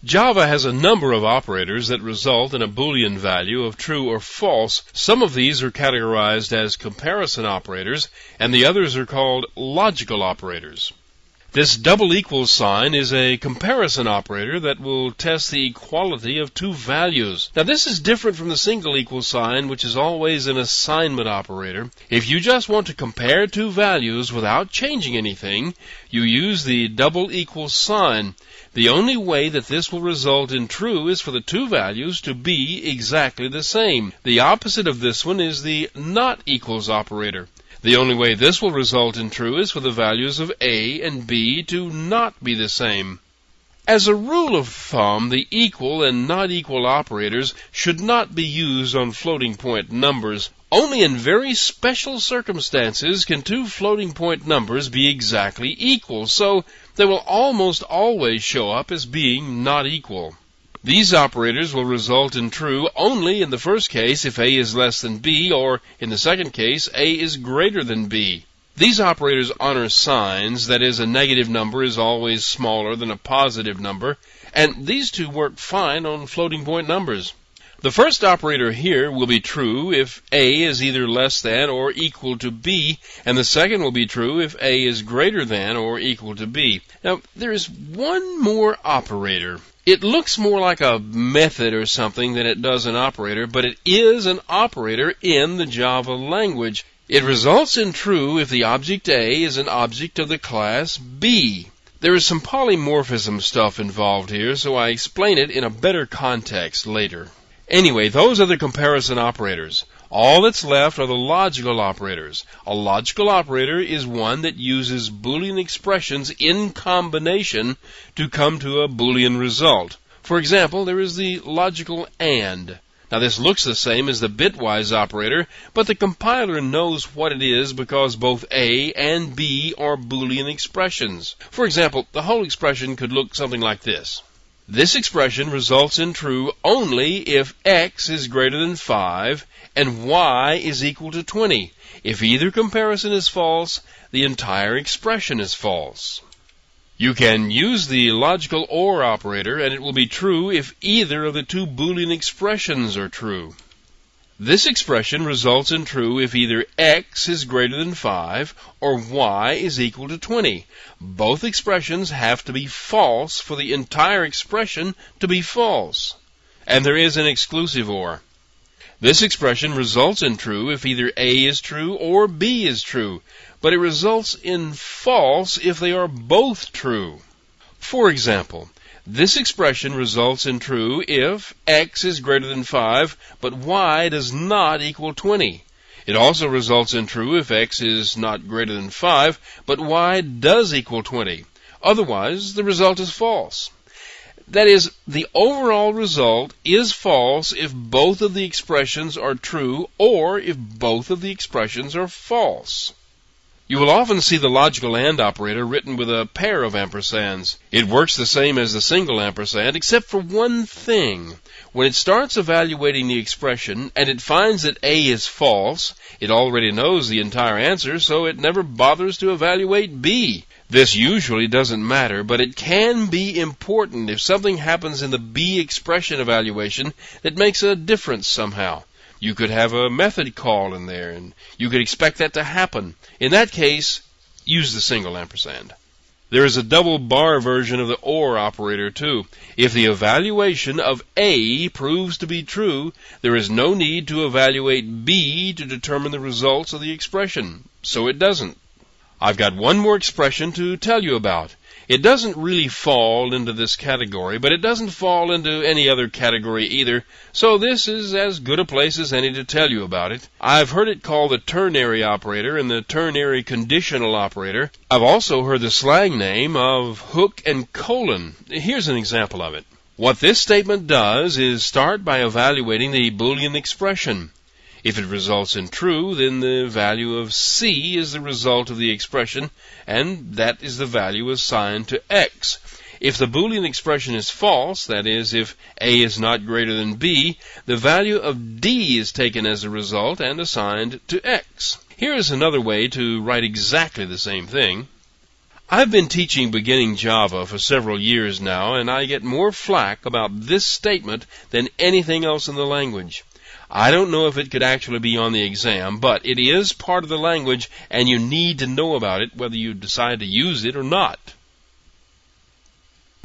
Java has a number of operators that result in a Boolean value of true or false. Some of these are categorized as comparison operators, and the others are called logical operators. This double equals sign is a comparison operator that will test the equality of two values. Now this is different from the single equals sign, which is always an assignment operator. If you just want to compare two values without changing anything, you use the double equals sign. The only way that this will result in true is for the two values to be exactly the same. The opposite of this one is the not equals operator. The only way this will result in true is for the values of A and B to not be the same. As a rule of thumb, the equal and not equal operators should not be used on floating point numbers. Only in very special circumstances can two floating point numbers be exactly equal, so they will almost always show up as being not equal. These operators will result in true only in the first case if A is less than B, or in the second case, A is greater than B. These operators honor signs, that is, a negative number is always smaller than a positive number, and these two work fine on floating point numbers. The first operator here will be true if A is either less than or equal to B, and the second will be true if A is greater than or equal to B. Now, there is one more operator. It looks more like a method or something than it does an operator, but it is an operator in the Java language. It results in true if the object A is an object of the class B. There is some polymorphism stuff involved here, so I explain it in a better context later. Anyway, those are the comparison operators. All that's left are the logical operators. A logical operator is one that uses Boolean expressions in combination to come to a Boolean result. For example, there is the logical AND. Now this looks the same as the bitwise operator, but the compiler knows what it is because both A and B are Boolean expressions. For example, the whole expression could look something like this. This expression results in true only if x is greater than 5 and y is equal to 20. If either comparison is false, the entire expression is false. You can use the logical OR operator, and it will be true if either of the two Boolean expressions are true. This expression results in true if either x is greater than 5 or y is equal to 20. Both expressions have to be false for the entire expression to be false. And there is an exclusive OR. This expression results in true if either A is true or B is true, but it results in false if they are both true. For example, this expression results in true if x is greater than 5, but y does not equal 20. It also results in true if x is not greater than 5, but y does equal 20. Otherwise, the result is false. That is, the overall result is false if both of the expressions are true or if both of the expressions are false. You will often see the logical AND operator written with a pair of ampersands. It works the same as the single ampersand, except for one thing. When it starts evaluating the expression and it finds that A is false, it already knows the entire answer, so it never bothers to evaluate B. This usually doesn't matter, but it can be important if something happens in the B expression evaluation that makes a difference somehow. You could have a method call in there, and you could expect that to happen. In that case, use the single ampersand. There is a double bar version of the OR operator too. If the evaluation of A proves to be true, there is no need to evaluate B to determine the results of the expression, so it doesn't. I've got one more expression to tell you about. It doesn't really fall into this category, but it doesn't fall into any other category either, so this is as good a place as any to tell you about it. I've heard it called the ternary operator and the ternary conditional operator. I've also heard the slang name of hook and colon. Here's an example of it. What this statement does is start by evaluating the Boolean expression. If it results in true, then the value of C is the result of the expression, and that is the value assigned to X. If the Boolean expression is false, that is, if A is not greater than B, the value of D is taken as a result and assigned to X. Here is another way to write exactly the same thing. I've been teaching beginning Java for several years now, and I get more flack about this statement than anything else in the language. I don't know if it could actually be on the exam, but it is part of the language, and you need to know about it whether you decide to use it or not.